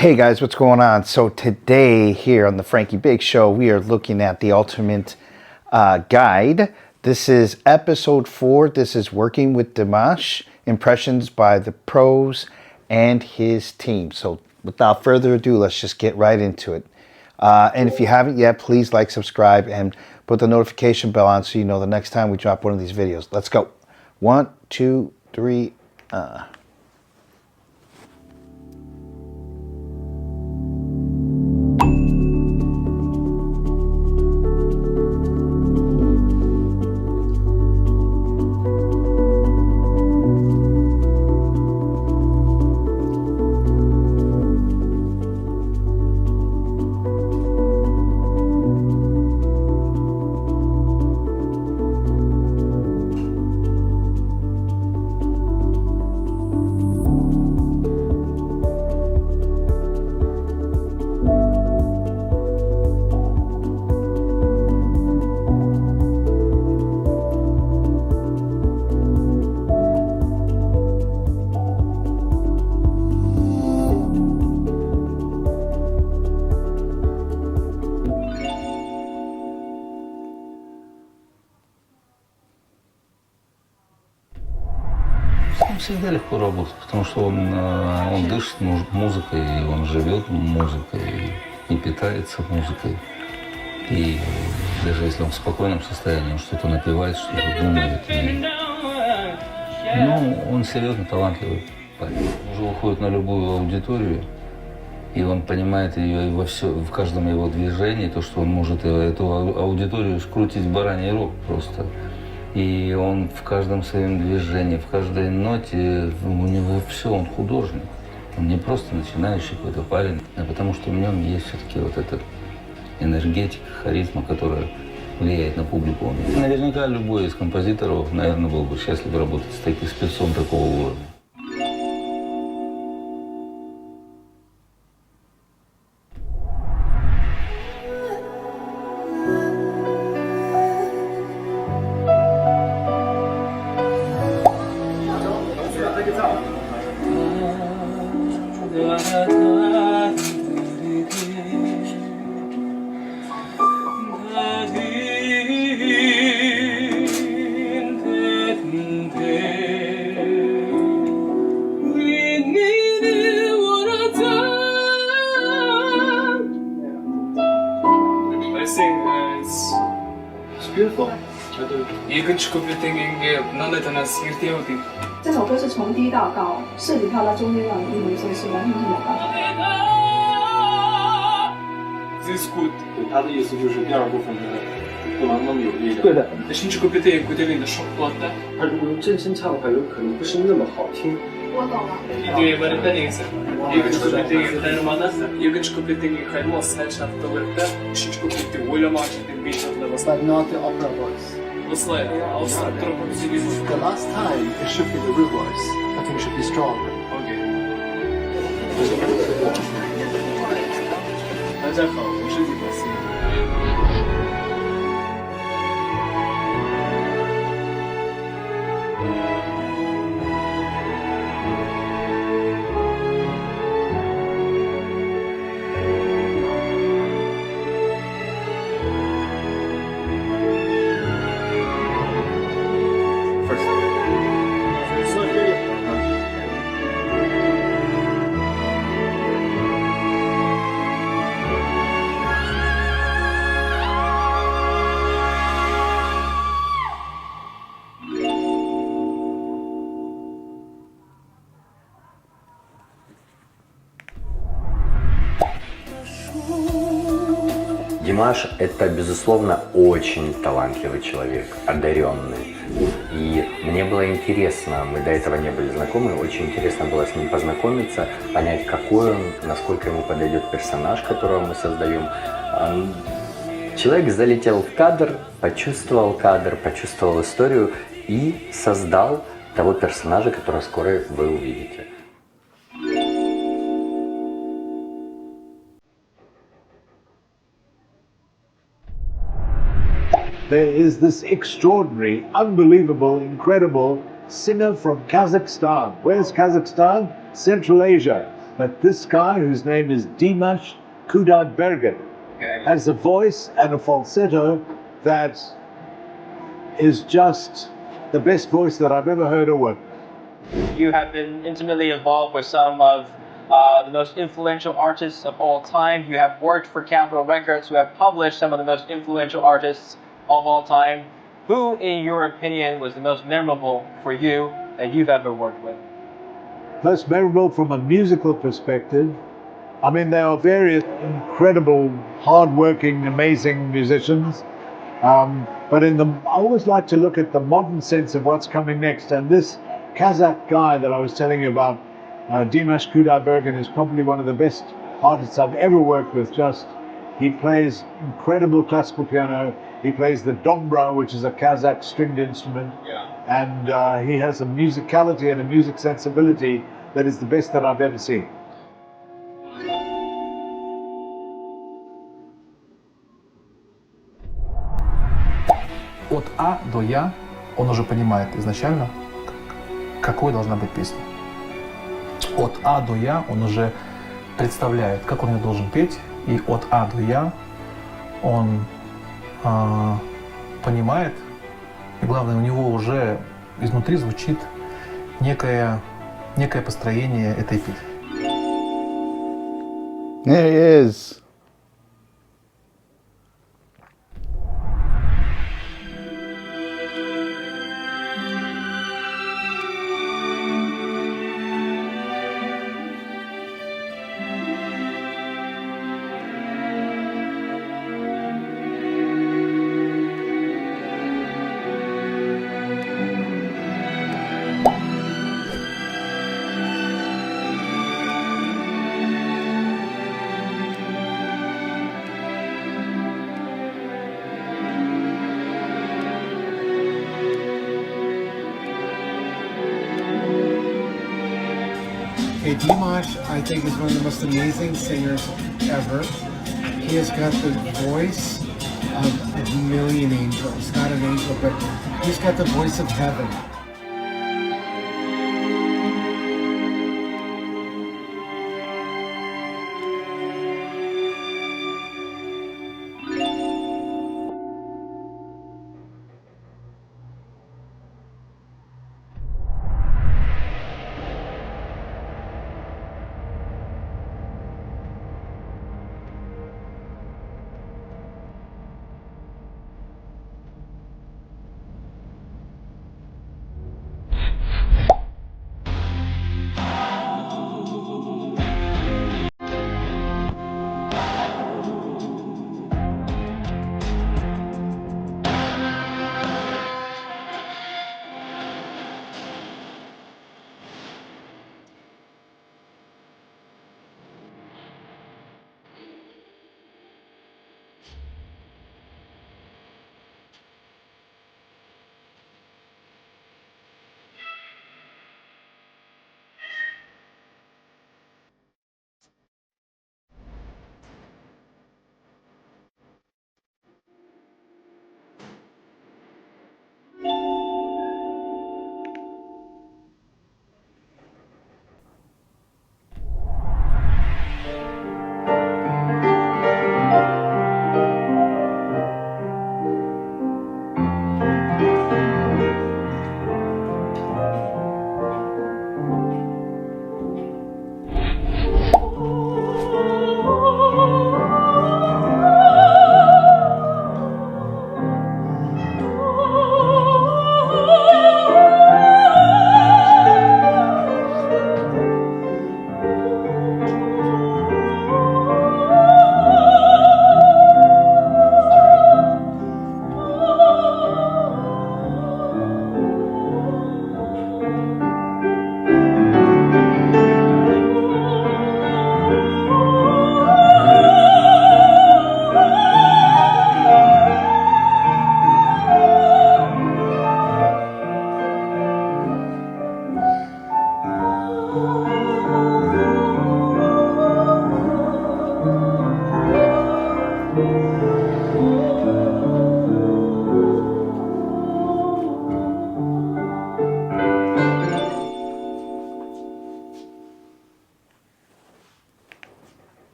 Hey guys, what's going on? So today here on the Frankie Biggz Show, we are looking at the ultimate guide. This is episode 4. This is working with Dimash, impressions by the pros and his team. So without further ado, let's just get right into it. And if you haven't yet, please like, subscribe, and put the notification bell on so you know the next time we drop one of these videos. Let's go. 1, 2, 3. Всегда легко работать, потому что он дышит музыкой, и он живет музыкой, и питается музыкой. И даже если он в спокойном состоянии, он что-то напевает, что-то думает. Он серьезно талантливый парень. Он уже выходит на любую аудиторию, и он понимает ее и в каждом его движении, то, что он может эту аудиторию скрутить в бараний рог просто. И он в каждом своем движении, в каждой ноте, у него все, он художник. Он не просто начинающий какой-то парень, а потому что в нем есть все-таки вот эта энергетика, харизма, которая влияет на публику. Наверняка любой из композиторов, наверное, был бы счастлив работать с спецом такого уровня. екінші куплетіңге мынандай тәнәс ерте өтейін. 这首歌是从低到高，设计它的中间让一回声是完全不一样的。This good。他的意思就是第二部分不能那么有力量。对的。үшінші куплетіңге көтерілгенде шок болады да。他如果用真声唱的话，有可能不是那么好听。我懂了。идея барында негізі. екінші куплетіңге қайырмадасың. екінші куплетіңге қайырма сәл шартты қойып та, үшінші куплетте ойламаған жерден бет шартына басады. But not the opera voice. осылай ауыстырып тұрып үзіп The last time it should be the real voice. I think it should be stronger. 大家好，我是Dimash。Димаш – это, безусловно, очень талантливый человек, одаренный. И мне было интересно, мы до этого не были знакомы, очень интересно было с ним познакомиться, понять, какой он, насколько ему подойдет персонаж, которого мы создаем. Человек залетел в кадр, почувствовал историю и создал того персонажа, которого скоро вы увидите. There is this extraordinary, unbelievable, incredible singer from Kazakhstan. Where's Kazakhstan? Central Asia. but this guy, whose name is Dimashkudaibergen, has a voice and a falsetto that is just the best voice that I've ever heard or worked. You have been intimately involved with some of the most influential artists of all time. You have worked for Capitol Records, who have published some of the most influential artists of all time. Who, in your opinion, was the most memorable for you that you've ever worked with? Most memorable from a musical perspective, I mean, there are various incredible, hard-working, amazing musicians. But I always like to look at the modern sense of what's coming next. And this Kazakh guy that I was telling you about, dimashkudaibergen, is probably one of the best artists I've ever worked with. He plays incredible classical piano. He plays the dobra, which is a Kazakh stringed instrument. And he has a musicality and a music sensibility that is the best that I've ever seen. От А до Я он уже понимает изначально, какой должна быть песня. От А до Я он уже представляет, как он ее должен петь, и от А до Я он понимает, и главное, у него уже изнутри звучит некое построение этой песни. There he is. Okay, Dimash, I think, is one of the most amazing singers ever. He has got the voice of a million angels. Not an angel, but he's got the voice of heaven.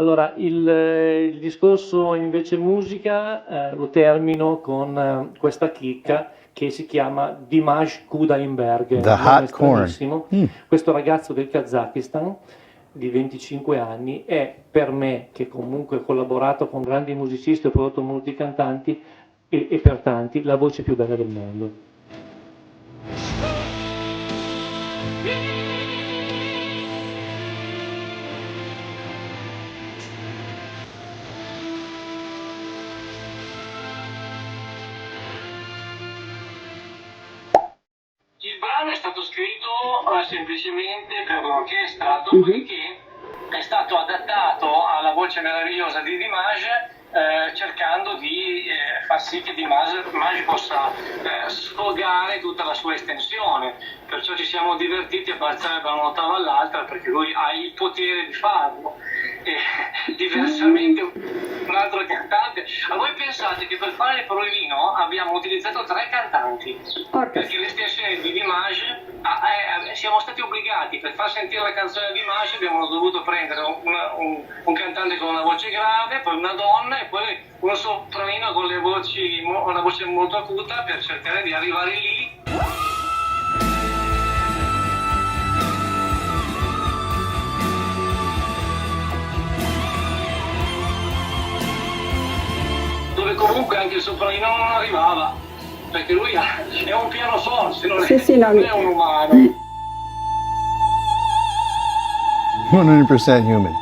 Allora, il discorso invece musica lo termino con questa chicca che si chiama dimashkudaibergen, The hot corn. Questo ragazzo del Kazakistan di 25 anni è per me, che comunque ho collaborato con grandi musicisti, ho prodotto molti cantanti e per tanti, la voce più bella del mondo. Il brano è stato scritto semplicemente per l'orchestra, dopodiché è stato adattato alla voce meravigliosa di Dimash, cercando di far sì che Dimash possa sfogare tutta la sua estensione. Perciò ci siamo divertiti a passare da un'ottava all'altra, perché lui ha il potere di farlo. E diversamente un altro cantante. A voi pensate che per fare il provino abbiamo utilizzato 3 cantanti, perché l'estensione di Dimash siamo stati obbligati, per far sentire la canzone di Dimash abbiamo dovuto prendere un cantante con una voce grave, poi una donna e poi uno sopranino con una voce molto acuta, per cercare di arrivare lì. Dove comunque anche il sopranino non arrivava, perché lui è un pianoforte, non è un umano. 100% human.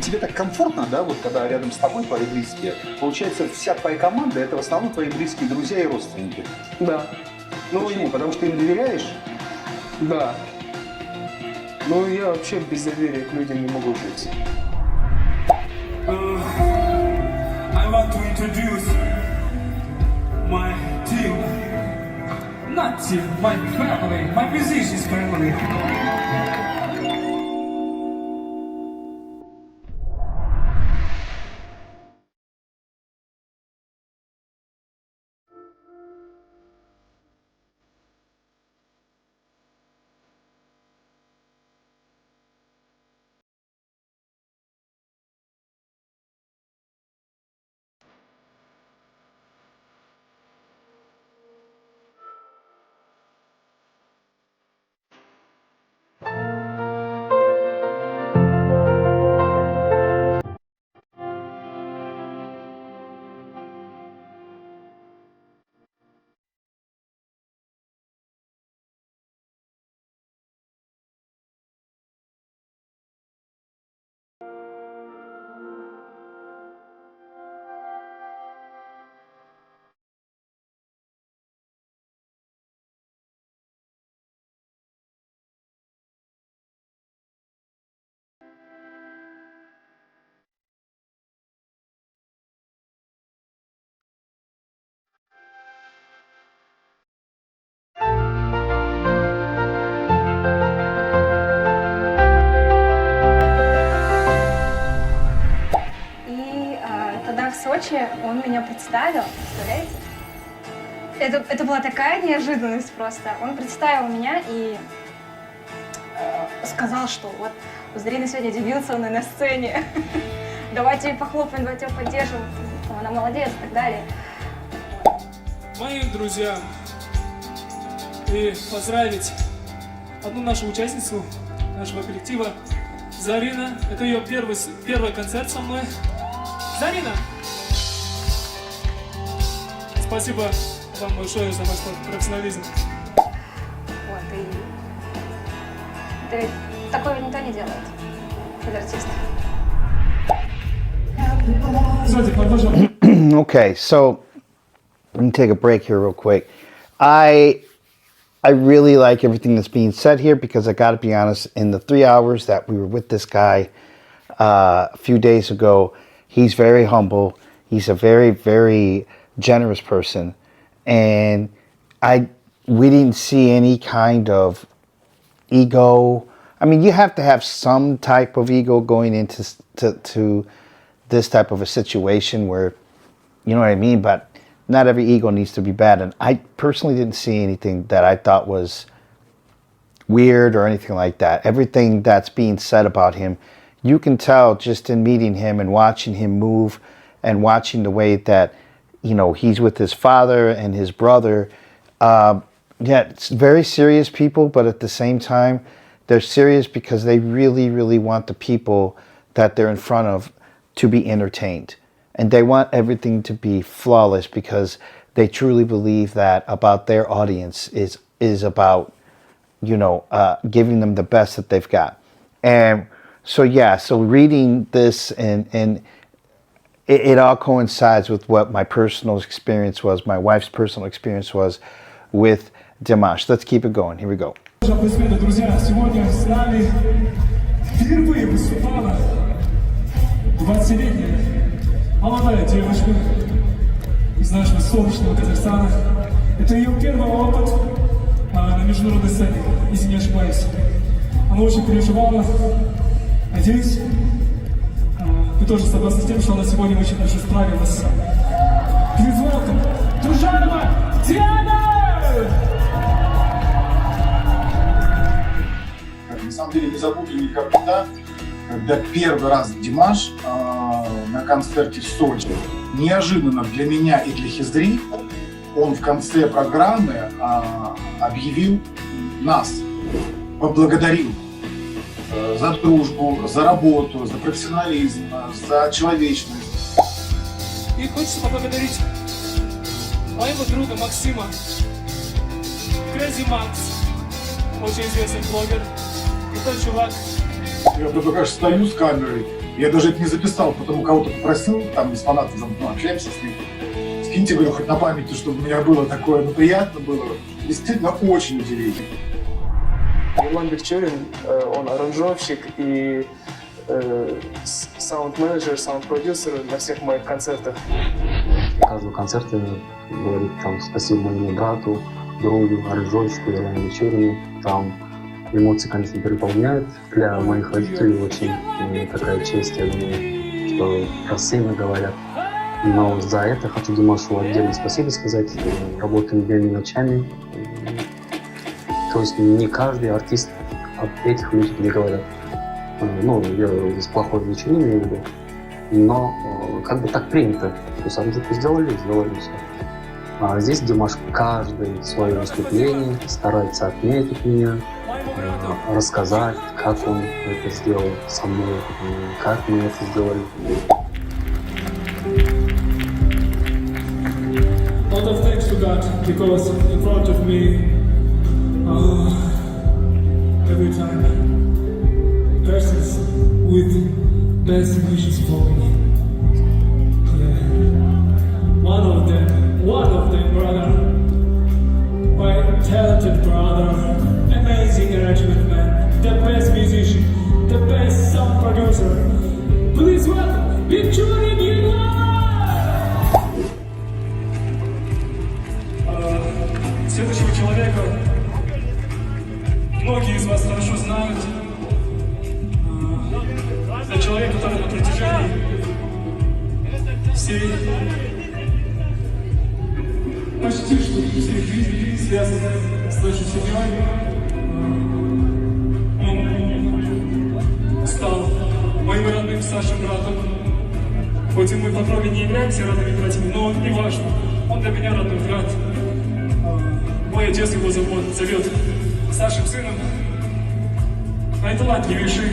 Тебе так комфортно, да, вот когда рядом с тобой твои близкие. Получается, вся твоя команда — это в основном твои близкие друзья и родственники. Да. Ну, почему? Потому что ты им доверяешь? Да. Ну, я вообще без доверия к людям не могу жить. I want to introduce my team. Not team, my family, my musicians family. В Сочи он меня представил, представляете? Это была такая неожиданность просто. Он представил меня и сказал, что вот у Зарины сегодня дебют со мной на сцене. Давайте ей похлопаем, давайте ее поддержим. Она молодец и так далее. Мои друзья, и поздравить одну нашу участницу нашего коллектива, Зарина. Это ее первый концерт со мной. Зарина! Спасибо вам большое за ваш профессионализм. Вот, и такое никто не делает из артистов. Okay, so let me take a break here real quick. I really like everything that's being said here because I got to be honest, in the 3 hours that we were with this guy a few days ago, he's very humble. He's a very, very generous person, and we didn't see any kind of ego. I mean, you have to have some type of ego going into this type of a situation where, you know what I mean? But not every ego needs to be bad. And I personally didn't see anything that I thought was weird or anything like that. Everything that's being said about him, you can tell just in meeting him and watching him move and watching the way that, you know, he's with his father and his brother. Yeah, it's very serious people, but at the same time, they're serious because they really, really want the people that they're in front of to be entertained. And they want everything to be flawless because they truly believe that about their audience is about, you know, giving them the best that they've got. And so, yeah, so reading this and it all coincides with what my personal experience was, my wife's personal experience was with Dimash. Let's keep it going. Here we go. Друзья, сегодня с нами впервые выступала 20-летняя молодая девушка из нашего солнечного Казахстана. Это ее первый опыт на международной сцене, если не ошибаюсь. Она очень переживала. Надеюсь, вы тоже согласны с тем, что она сегодня очень хорошо справилась. Please welcome, Дружанова Диана! На самом деле не забуду никогда, когда первый раз Димаш на концерте в Сочи, неожиданно для меня и для Хизри, он в конце программы объявил нас, поблагодарил за дружбу, за работу, за профессионализм, за человечность. И хочется поблагодарить моего друга Максима, Crazy Max, очень известный блогер. И тот чувак. Я только стою с камерой, я даже это не записал, потом у кого-то попросил, там с фанатом общаемся с ним. Скиньте, говорю, хоть на памяти, чтобы у меня было такое, ну приятно было. Действительно очень удивительно. Иван Бекчурин, он аранжировщик и саунд-менеджер, саунд-продюсер на всех моих концертах. Каждого концерта говорит там спасибо моему брату, другу, аранжировщику Ивану Бекчурину. Там эмоции, конечно, переполняют. Для моих родителей очень такая честь, я думаю, что про сына говорят. Но за это хочу Димашу отдельно спасибо сказать. Работаем днями и ночами. То есть не каждый артист об этих людях не говорят. Ну, я здесь плохой ничего не имею в виду. Но как бы так принято. То есть аранжировку сделали все. А здесь Димаш каждое свое выступление старается отметить меня, рассказать, как он это сделал со мной, как мы это сделали. Lot of thanks to God, because in front of me, every time, persons with best wishes for me. Yeah. One of them, brother, my talented brother, amazing arrangement man, the best musician, the best sound producer. Please welcome Bigjury Следующего человека многие из вас хорошо знают. Это человек, который на протяжении всей почти что всей жизни связан с нашей семьей. Он стал моим родным старшим братом. Хоть и мы по крови не являемся родными братьями, но не важно. Он для меня родной брат. Мой отец его зовет старшим сыном. Наиталантливейший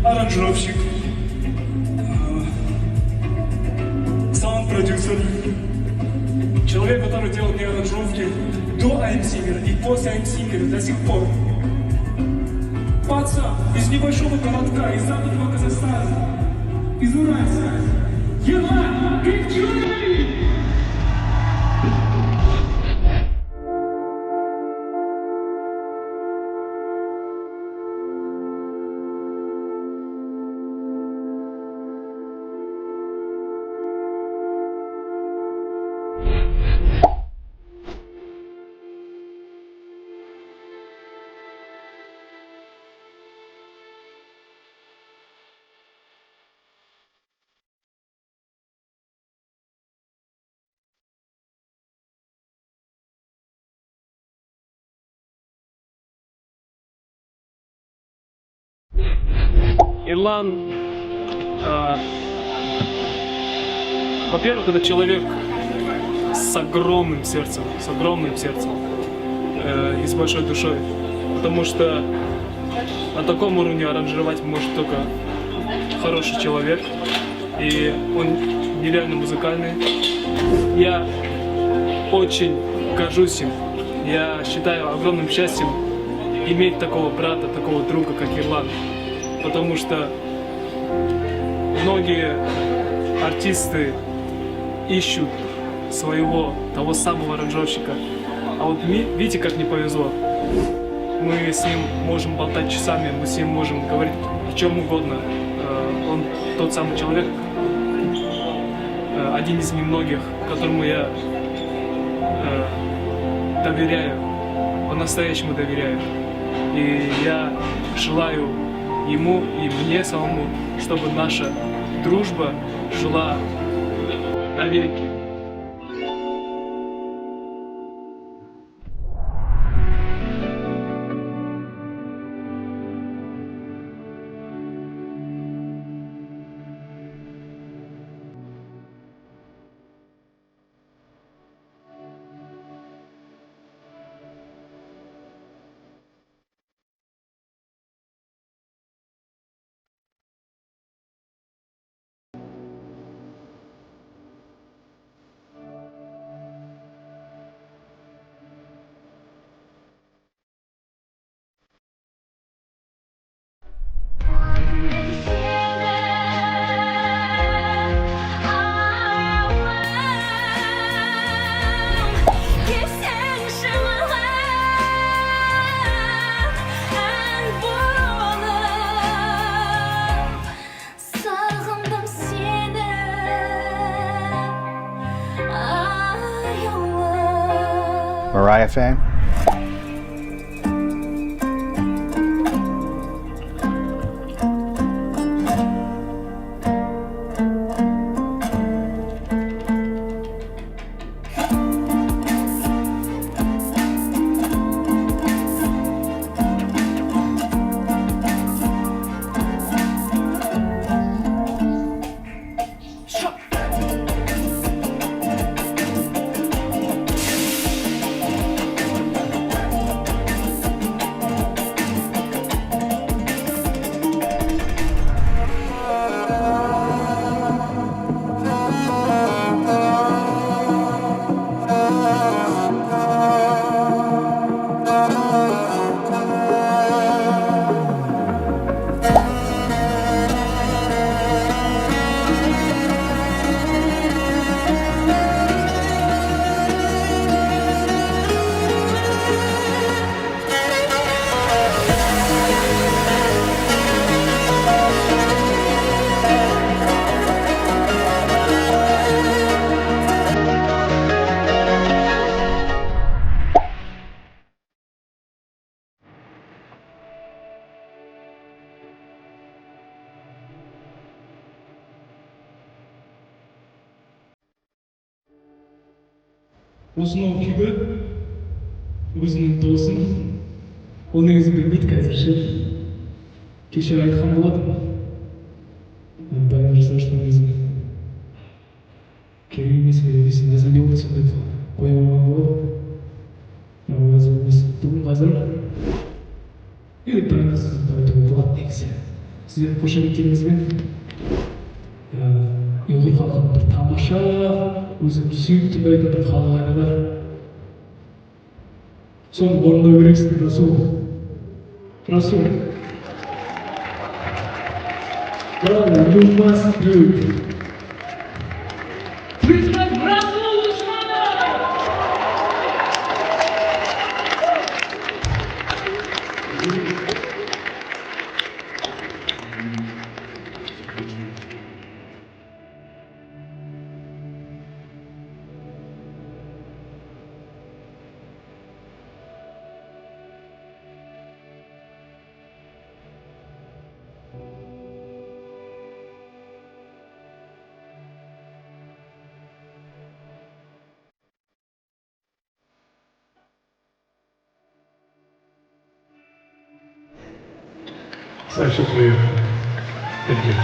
аранжировщик, саунд-продюсер, человек, который делал мне аранжировки до АМ-сингера и после АМ-сингера до сих пор. Пацан из небольшого городка, из западного Казахстана, из Уральска. Иван Бекчурин! Ирлан, во-первых, это человек с огромным сердцем и с большой душой, потому что на таком уровне аранжировать может только хороший человек, и он нереально музыкальный. Я очень горжусь им. Я считаю огромным счастьем иметь такого брата, такого друга, как Ирлан, потому что многие артисты ищут своего, того самого аранжировщика. А вот видите, как мне повезло. Мы с ним можем болтать часами, мы с ним можем говорить о чем угодно. Он тот самый человек, один из немногих, которому я доверяю, по-настоящему доверяю. И я желаю ему и мне самому, чтобы наша дружба жила навеки. Mariah fan? Осынау күйді өзінің досын, ол негізі білмейді қазір ше. Кеше айтқан болатын. Баян жасап что негізі керек емес десең не забил деп қойып алған ғой. Но бүгін қазір электронды айтуға болады негізі. Сіздердің қошеметтеріңізбен ұйғыр халқының бір тамаша, өзім сүйіп тыңдайтын бір халық әні бар. Соны орындау керексің, Расул. Расул. Brother, you must do it. Please make Расул Усманов! Саша, привет. Thank you.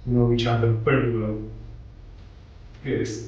Know each other very well. Yes.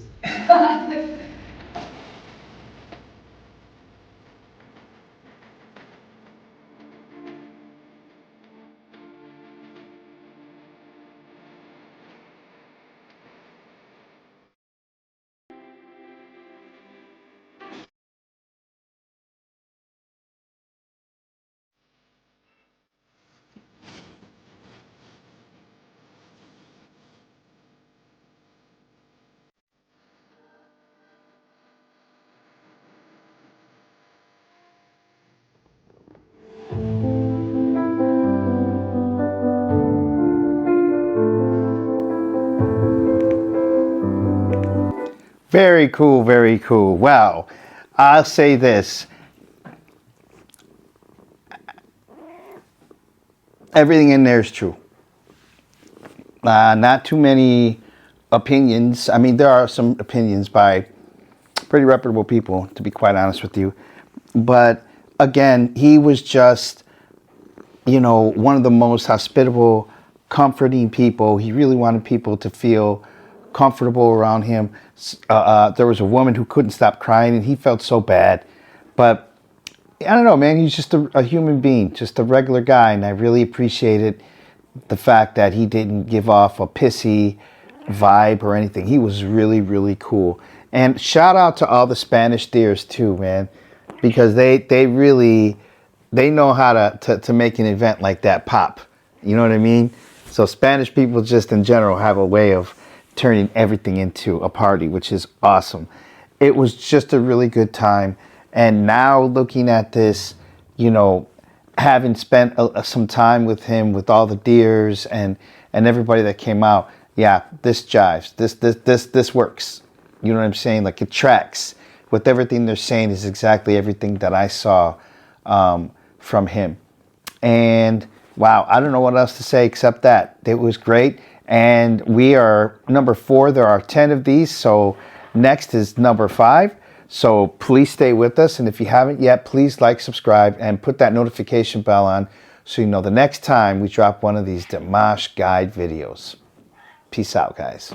Very cool, very cool. Well, I'll say this. Everything in there is true. Not too many opinions. I mean, there are some opinions by pretty reputable people, to be quite honest with you. But again, he was just, you know, one of the most hospitable, comforting people. He really wanted people to feel comfortable around him. There was a woman who couldn't stop crying, and he felt so bad. But I don't know, man, he's just a human being, just a regular guy, and I really appreciated the fact that he didn't give off a pissy vibe or anything. He was really, really cool. And shout out to all the Spanish deers too, man, because they know how to make an event like that pop. You know what I mean? So Spanish people just in general have a way of turning everything into a party, which is awesome. It was just a really good time. And now looking at this, you know, having spent some time with him, with all the deers and everybody that came out, yeah, this jives. This works. You know what I'm saying? Like, it tracks with everything they're saying. Is exactly everything that I saw from him. And wow, I don't know what else to say except that it was great. And we are number 4. There are 10 of these. So next is number 5. So please stay with us. And if you haven't yet, please like, subscribe, and put that notification bell on so you know the next time we drop one of these Dimash guide videos. Peace out, guys.